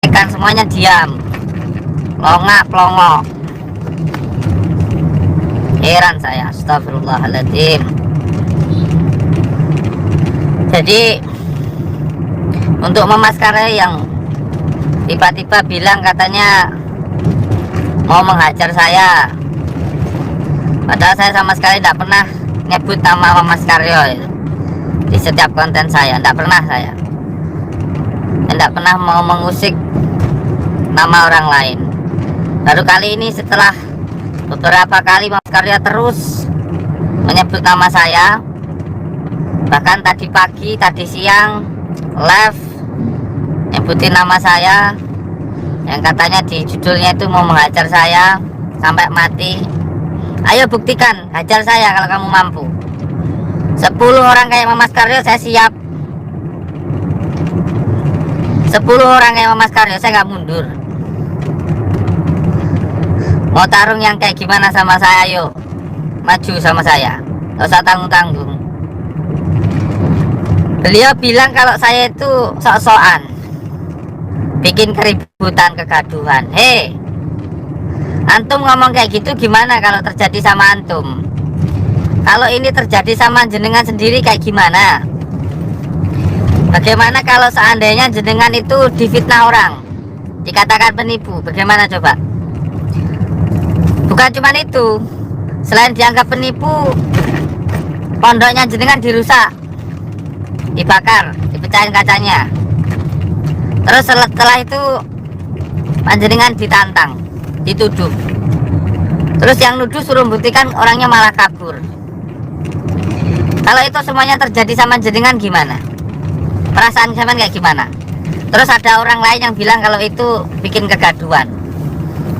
ikan semuanya diam, longak pelongok. Heran saya, astagfirullahaladzim. Jadi untuk memaskarai yang tiba-tiba bilang katanya mau menghajar saya, padahal saya sama sekali tidak pernah nyebut nama Mas Karyo di setiap konten saya, tidak pernah. Saya tidak pernah mau mengusik nama orang lain. Baru kali ini setelah beberapa kali Mas Karyo terus menyebut nama saya, bahkan tadi pagi, tadi siang live nyebutin nama saya, yang katanya di judulnya itu mau menghajar saya sampai mati. Ayo buktikan, hajar saya kalau kamu mampu. 10 orang kayak Mas Karyo saya siap. 10 orang kayak Mas Karyo saya nggak mundur. Mau tarung yang kayak gimana sama saya, ayo maju sama saya, nggak usah tanggung-tanggung. Beliau bilang kalau saya itu sok-sokan bikin keributan, kegaduhan. Hei, antum ngomong kayak gitu gimana kalau terjadi sama antum? Kalau ini terjadi sama jenengan sendiri kayak gimana? Bagaimana kalau seandainya jenengan itu difitnah orang, dikatakan penipu, bagaimana coba? Bukan cuma itu, selain dianggap penipu, pondoknya jenengan dirusak, dibakar, dipecahin kacanya. Terus setelah itu panjenengan ditantang, dituduh. Terus yang nuduh suruh buktikan, orangnya malah kabur. Kalau itu semuanya terjadi sama jenengan gimana? Perasaan zaman kayak gimana? Terus ada orang lain yang bilang kalau itu bikin kegaduhan,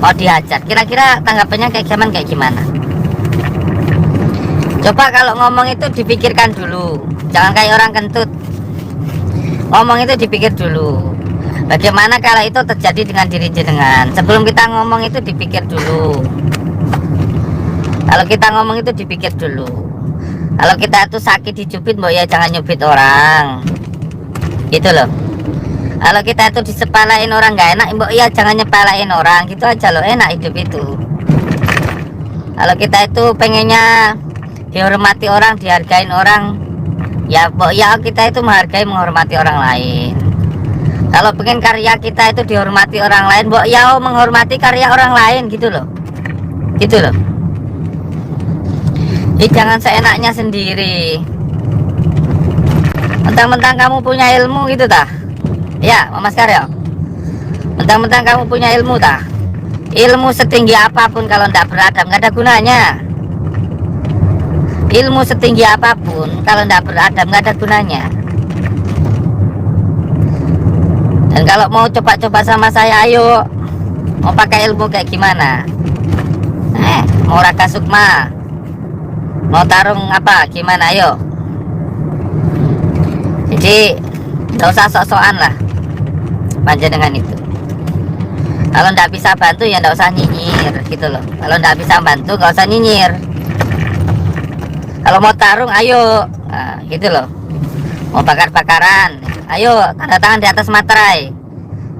mau dihajar. Kira-kira tanggapannya kayak zaman kayak gimana? Coba kalau ngomong itu dipikirkan dulu, jangan kayak orang kentut. Ngomong itu dipikir dulu. Bagaimana kalau itu terjadi dengan diri jenengan? Sebelum kita ngomong itu dipikir dulu. Kalau kita ngomong itu dipikir dulu. Kalau kita itu sakit dicubit, mbok ya jangan nyubit orang, gitu loh. Kalau kita itu disepalain orang nggak enak, mbok ya jangan nyepalain orang, gitu aja loh, enak hidup itu. Kalau kita itu pengennya dihormati orang, dihargain orang, ya mbok ya kita itu menghargai, menghormati orang lain. Kalau pengen karya kita itu dihormati orang lain, mbok ya menghormati karya orang lain, gitu loh, gitu loh. Jadi jangan seenaknya sendiri. Mentang-mentang kamu punya ilmu gitu tah? Ya, Mas Karyo. Mentang-mentang kamu punya ilmu tah? Ilmu setinggi apapun kalau tidak beradab nggak ada gunanya. Ilmu setinggi apapun kalau tidak beradab nggak ada gunanya. Dan kalau mau coba-coba sama saya, ayo. Mau pakai ilmu kayak gimana? Mau Raka Sukma, mau tarung apa gimana, ayo. Jadi nggak usah sok-sokan lah panjenengan itu. Kalau nggak bisa bantu ya nggak usah nyinyir, gitu loh. Kalau nggak bisa bantu nggak usah nyinyir. Kalau mau tarung ayo, nah, gitu loh. Mau bakar-bakaran, ayo tanda tangan di atas materai.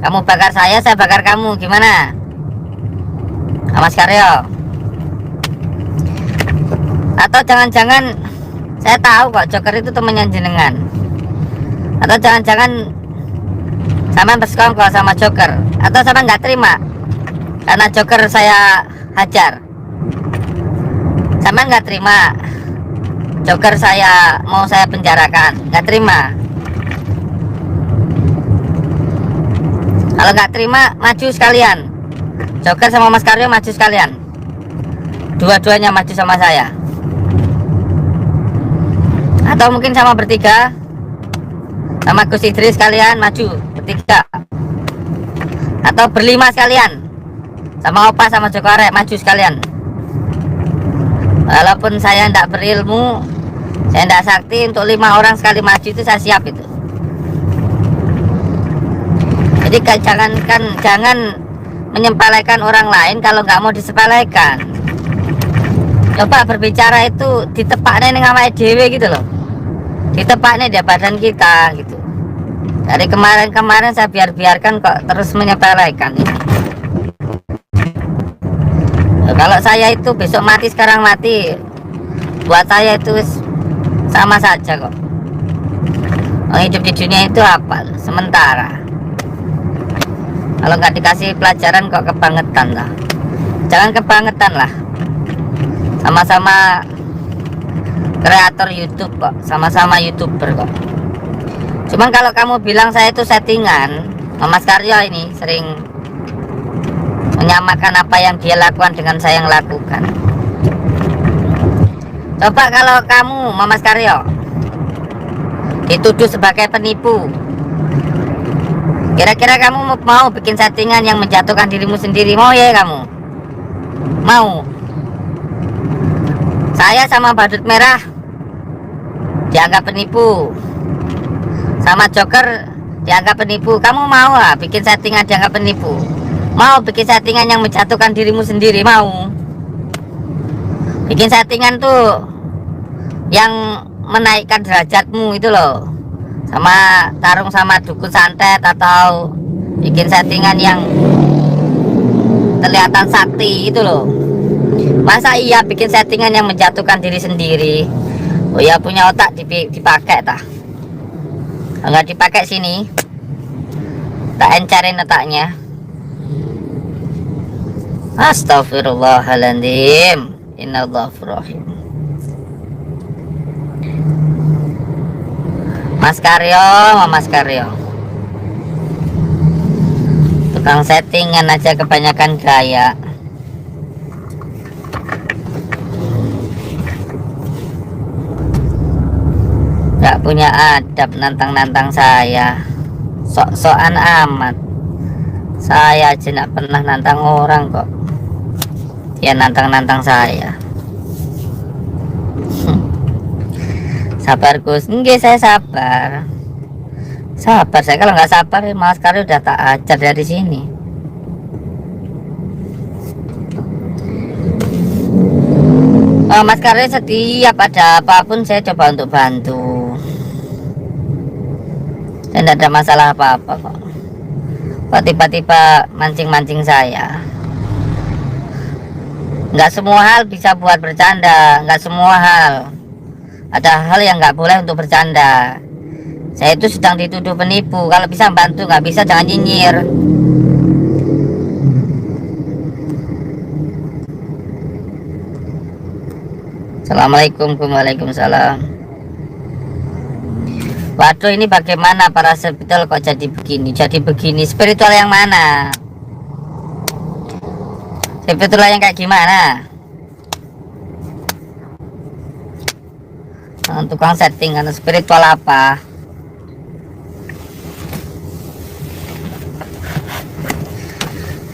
Kamu bakar saya bakar kamu, gimana? Mas Karyo. Atau jangan-jangan saya tahu kok Joker itu temannya jenengan. Atau jangan-jangan sama bersekongkol sama Joker. Atau sama nggak terima karena Joker saya hajar. Sama nggak terima Joker mau saya penjarakan, nggak terima. Kalau nggak terima, maju sekalian. Joker sama Mas Karyo maju sekalian. Dua-duanya maju sama saya. Atau mungkin sama bertiga, sama Gus Idris sekalian maju bertiga. Atau berlima sekalian, sama Opa sama Joko Arek maju sekalian. Walaupun saya tidak berilmu, saya tidak sakti, untuk 5 orang sekali maju itu saya siap itu. Jadi jangan menyepelekan orang lain kalau nggak mau disepelekan. Coba berbicara itu ditepaknya dengan awake dhewe gitu loh. Ditepaknya di badan kita gitu. Dari kemarin-kemarin saya biarkan kok terus menyepelekan ini. Kalau saya itu besok mati sekarang mati, buat saya itu sama saja kok. Hidup di dunia itu apa? Sementara. Kalau nggak dikasih pelajaran kok kebangetan lah. Jangan kebangetan lah. Sama-sama kreator YouTube kok, sama-sama YouTuber kok. Cuman kalau kamu bilang saya itu settingan, Mas Karyo ini sering menyamakan apa yang dia lakukan dengan saya yang lakukan. Coba kalau kamu Mas Karyo dituduh sebagai penipu, kira-kira kamu mau bikin settingan yang menjatuhkan dirimu sendiri? Mau ya kamu? Mau? Saya sama badut merah dianggap penipu, sama Joker dianggap penipu. Kamu mau bikin settingan dianggap penipu? Mau bikin settingan yang menjatuhkan dirimu sendiri? Mau? Bikin settingan tuh yang menaikkan derajatmu itu loh, sama tarung sama dukun santet, atau bikin settingan yang kelihatan sakti itu loh. Masa iya bikin settingan yang menjatuhkan diri sendiri? Oh ya, punya otak dipakai tah? Enggak dipakai sini, tak encarin otaknya. Astagfirullahaladzim. Innallahirrahmanirrahim. Mas Karyo, tukang settingan aja kebanyakan gaya. Gak punya adab, nantang-nantang saya, sok-sokan amat. Saya aja gak pernah nantang orang kok, dia nantang-nantang saya. Sabar Gus, enggak, saya sabar. Saya kalau nggak sabar Mas Karyo udah tak ajar dari sini. Mas Karyo setiap ada apapun saya coba untuk bantu. Saya tidak ada masalah apa-apa kok. Kok tiba-tiba mancing-mancing saya? Nggak semua hal bisa buat bercanda, nggak semua hal. Ada hal yang nggak boleh untuk bercanda. Saya itu sedang dituduh penipu. Kalau bisa bantu, nggak bisa jangan nyinyir. Assalamualaikum. Waalaikumsalam. Waduh, ini bagaimana para spiritual kok jadi begini? Jadi begini, spiritual yang mana? Spiritual yang kayak gimana? Tukang setting atau spiritual apa?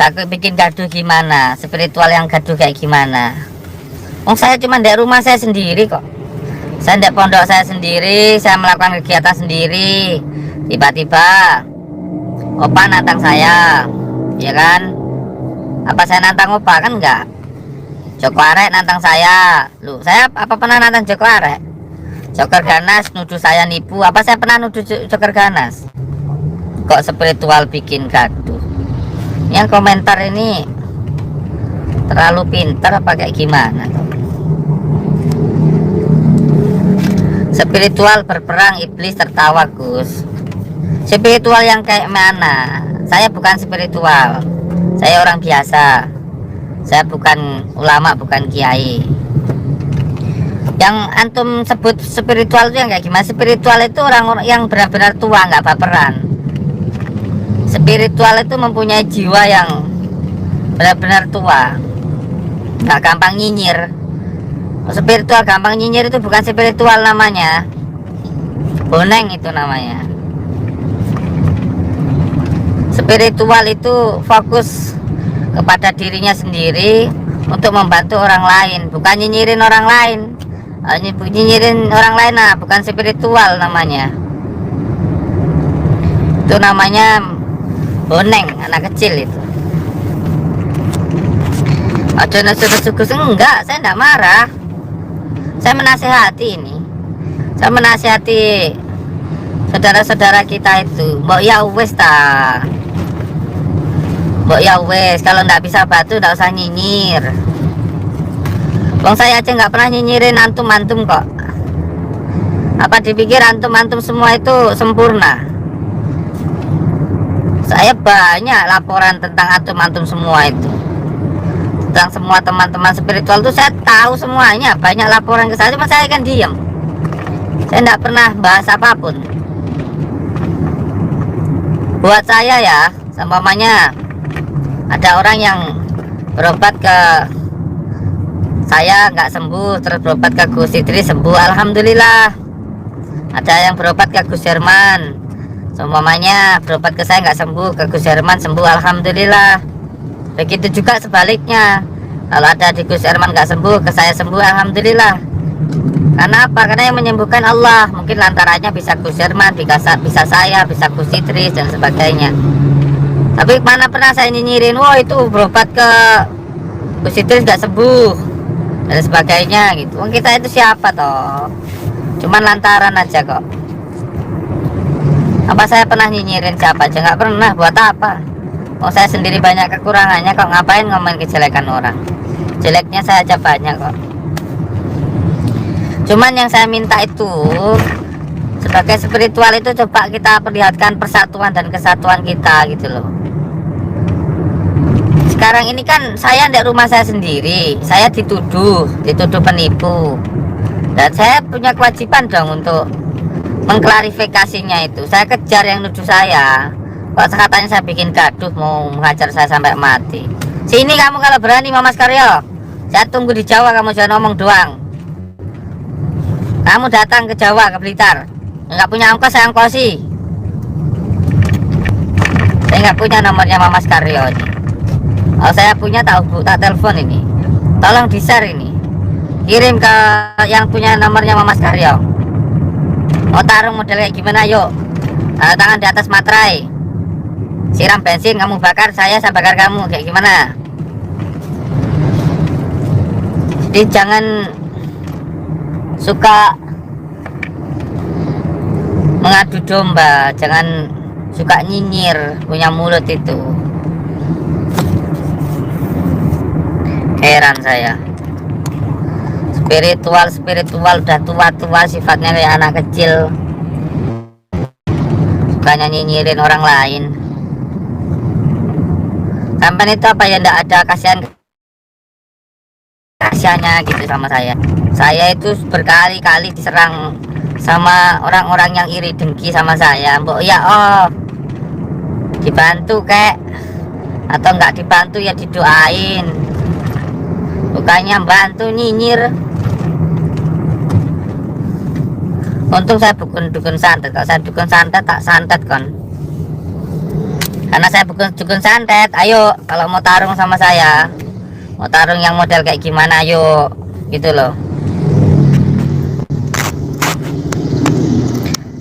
Takut bikin gaduh gimana? Spiritual yang gaduh kayak gimana? Saya cuma di rumah saya sendiri kok. Saya di pondok saya sendiri, saya melakukan kegiatan sendiri. Tiba-tiba opa nantang saya, ya kan? Apa saya nantang opa? Kan enggak. Joko Arek nantang saya. Loh, saya apa pernah nantang Joko Arek? Joker Ganas nuduh saya nipu. Apa saya pernah nuduh Joker Ganas? Kok spiritual bikin gaduh? Yang komentar ini terlalu pintar apa kayak gimana? Spiritual berperang, iblis tertawa Gus. Spiritual yang kayak mana? Saya bukan spiritual. Saya orang biasa. Saya bukan ulama, bukan kiai. Yang antum sebut spiritual itu yang kayak gimana? Spiritual itu orang-orang yang benar-benar tua, nggak baperan. Spiritual itu mempunyai jiwa yang benar-benar tua, nggak gampang nyinyir. Spiritual gampang nyinyir itu bukan spiritual namanya, boneng itu namanya. Spiritual itu fokus kepada dirinya sendiri untuk membantu orang lain, bukan nyinyirin orang lain. Nyinyirin orang lain bukan spiritual namanya. Itu namanya boneng, anak kecil itu. Ada nasukus enggak, saya enggak marah. Saya menasehati ini. Saya menasehati saudara-saudara kita itu, mbok ya wes ta, mbok ya wes, kalau ndak bisa bantu ndak usah nyinyir. Wong saya aja nggak pernah nyinyirin antum-antum kok. Apa dipikir antum-antum semua itu sempurna? Saya banyak laporan tentang antum-antum semua itu, tentang semua teman-teman spiritual itu saya tahu semuanya, banyak laporan ke saya, cuma saya kan diam. Saya tidak pernah bahas apapun. Buat saya ya, seumpamanya ada orang yang berobat ke saya nggak sembuh, terus berobat ke Gus Idris sembuh, alhamdulillah. Ada yang berobat ke Gus Herman, seumpamanya berobat ke saya nggak sembuh, ke Gus Herman sembuh, alhamdulillah. Begitu juga sebaliknya, kalau ada di Gus Herman nggak sembuh, ke saya sembuh, alhamdulillah. Karena apa? Karena yang menyembuhkan Allah. Mungkin lantarannya bisa Gus Herman, bisa saya, bisa Gus Idris dan sebagainya. Tapi mana pernah saya nyinyirin, wah itu berobat ke Gus Idris nggak sembuh dan sebagainya gitu. Wong kita itu siapa toh? Cuman lantaran aja kok. Apa saya pernah nyinyirin siapa aja? Nggak pernah. Buat apa? Oh, saya sendiri banyak kekurangannya kok, ngapain ngomongin kejelekan orang? Jeleknya saya aja banyak kok. Cuman yang saya minta itu, sebagai spiritual itu coba kita perlihatkan persatuan dan kesatuan kita gitu loh. Sekarang ini kan saya di rumah saya sendiri, saya dituduh penipu, dan saya punya kewajiban dong untuk mengklarifikasinya itu. Saya kejar yang nuduh saya. Kok katanya saya bikin gaduh, mau menghajar saya sampai mati. Sini kamu kalau berani, Mas Karyo. Saya tunggu di Jawa, kamu jangan ngomong doang. Kamu datang ke Jawa, ke Blitar. Nggak punya ongkos, saya ongkosi. Saya nggak punya nomornya Mas Karyo ini. Kalau saya punya, tak telepon ini. Tolong di-share ini. Kirim ke yang punya nomornya Mas Karyo. Mau tarung model kayak gimana, yuk. Tangan di atas materai. Siram bensin, kamu bakar saya bakar kamu, kayak gimana? Jadi jangan suka mengadu domba, jangan suka nyinyir, punya mulut itu. Heran saya. Spiritual udah tua-tua, sifatnya kayak anak kecil, sukanya nyinyirin orang lain. Sampai itu apa ya, ndak ada kasihannya gitu sama saya. Saya itu berkali-kali diserang sama orang-orang yang iri dengki sama saya. Mbok ya dibantu kek, atau nggak dibantu ya didoain, bukannya bantu nyinyir. Untung saya bukan dukun santet. Kalau saya dukun santet tak santet kon. Karena saya bukan dukun santet. Ayo kalau mau tarung sama saya, mau tarung yang model kayak gimana, ayo gitu loh.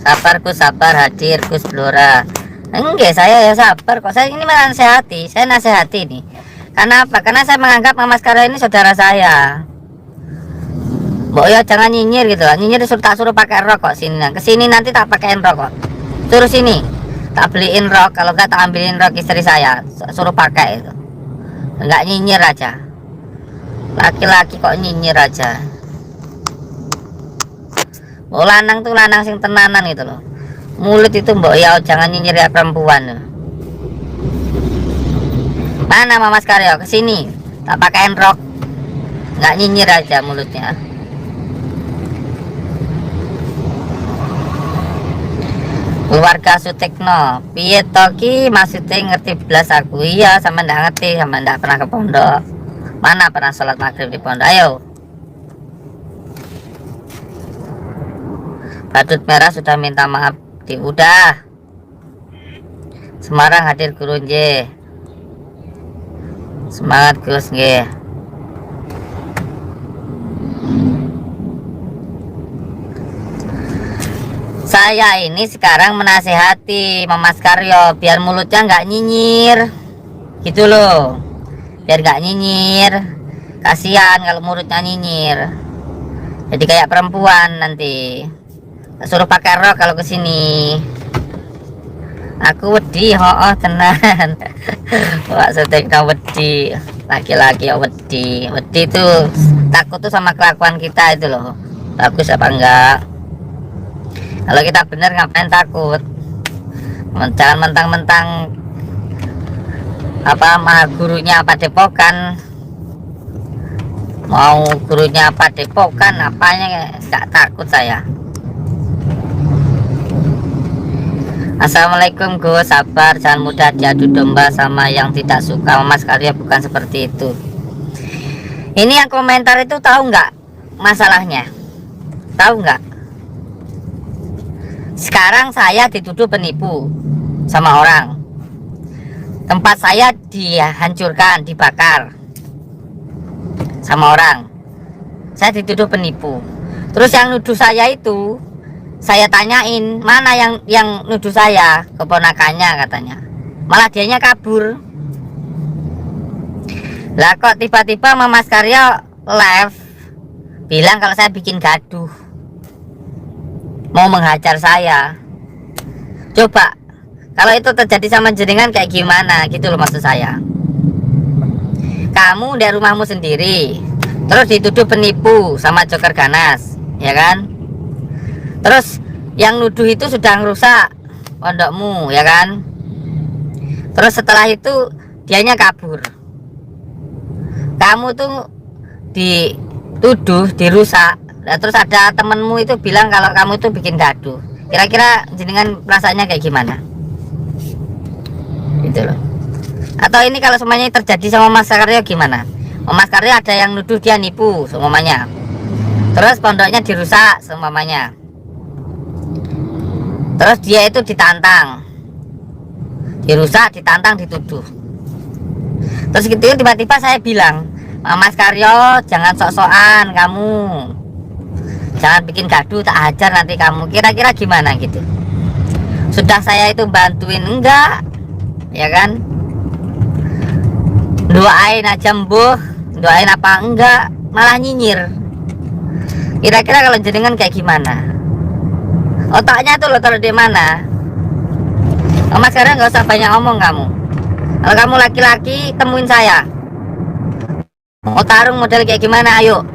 Sabar Kus, sabar, hadir Kus Blora. Enggak, saya ya sabar kok. Saya ini menasehati, saya nasihati nih. Karena apa? Karena saya menganggap Mas Karyo ini saudara saya. Mbok ya jangan nyinyir gitu lah. Nyinyir tak suruh pakai rok kok sini. Kesini nanti tak pakein rok kok. Suruh sini, tak beliin rok. Kalau enggak tak ambilin rok istri saya. Suruh pakai itu. Enggak nyinyir aja. Laki-laki kok nyinyir aja. Oh, lanang tuh lanang sing tenanan gitu loh. Mulut itu mbok ya jangan nyinyir ya perempuan. Mana Mas Karyo? Kesini, tak pakein rok. Enggak nyinyir aja mulutnya. Keluarga Sutekno, piye toki maksudnya ngerti belas aku? Iya, sama ndak ngerti, sama ndak pernah ke pondok. Mana pernah sholat maghrib di pondok? Ayo. Badut merah sudah minta maaf. Udah. Semarang hadir Guru Nj. Semangat Gus nggih. Saya ini sekarang menasehati Mas Karyo biar mulutnya nggak nyinyir gitu loh, biar nggak nyinyir. Kasihan kalau mulutnya nyinyir, jadi kayak perempuan nanti. suruh pakai rok kalau ke sini. Aku wedi, tenan. Maksudnya wedi, laki-laki ya wedi. Wedi itu takut tuh sama kelakuan kita itu loh. Bagus apa enggak? Kalau kita bener ngapain takut? Jangan mentang-mentang apa mah gurunya apa depokan, mau gurunya apa depokan, apanya nggak takut saya. Assalamualaikum Gus, sabar, jangan mudah diadu domba sama yang tidak suka Mas Karya, bukan seperti itu. Ini yang komentar itu tahu nggak masalahnya? Tahu nggak? Sekarang saya dituduh penipu sama orang. Tempat saya dihancurkan, dibakar sama orang. Saya dituduh penipu. Terus yang nuduh saya itu, saya tanyain mana yang nuduh saya, keponakannya katanya. Malah dianya kabur. Lah kok tiba-tiba Mas Karya live bilang kalau saya bikin gaduh, mau menghajar saya. Coba kalau itu terjadi sama jenengan kayak gimana gitu loh maksud saya. Kamu dari rumahmu sendiri terus dituduh penipu sama Joker Ganas, ya kan? Terus yang nuduh itu sudah ngerusak pondokmu, ya kan? Terus setelah itu dianya kabur. Kamu tuh dituduh dirusak. Nah, terus ada temenmu itu bilang kalau kamu itu bikin gaduh. Kira-kira jenengan perasaannya kayak gimana? Gitu loh. Atau ini kalau semuanya terjadi sama Mas Karya gimana? Mas Karya ada yang nuduh dia nipu semuanya. Terus pondoknya dirusak semuanya. Terus dia itu ditantang, dirusak, ditantang, dituduh. Terus gitu tiba-tiba saya bilang, Mas Karya jangan sok-sokan kamu, jangan bikin gaduh, tak hajar nanti kamu. Kira-kira gimana gitu? Sudah saya itu bantuin enggak, ya kan? Doain aja mbuh, doain apa enggak, malah nyinyir. Kira-kira kalau jenengan kayak gimana? Otaknya tuh lo taruh di mana? Mas Karya nggak usah banyak ngomong kamu. Kalau kamu laki-laki temuin saya. Mau tarung model kayak gimana? Ayo,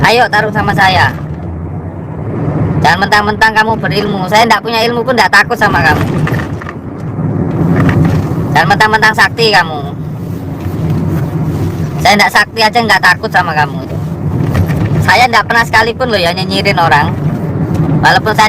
ayo tarung sama saya. Jangan mentang-mentang kamu berilmu. Saya enggak punya ilmu pun enggak takut sama kamu. Jangan mentang-mentang sakti kamu. Saya enggak sakti aja enggak takut sama kamu. Saya enggak pernah sekalipun loh ya nyinyirin orang. Walaupun saya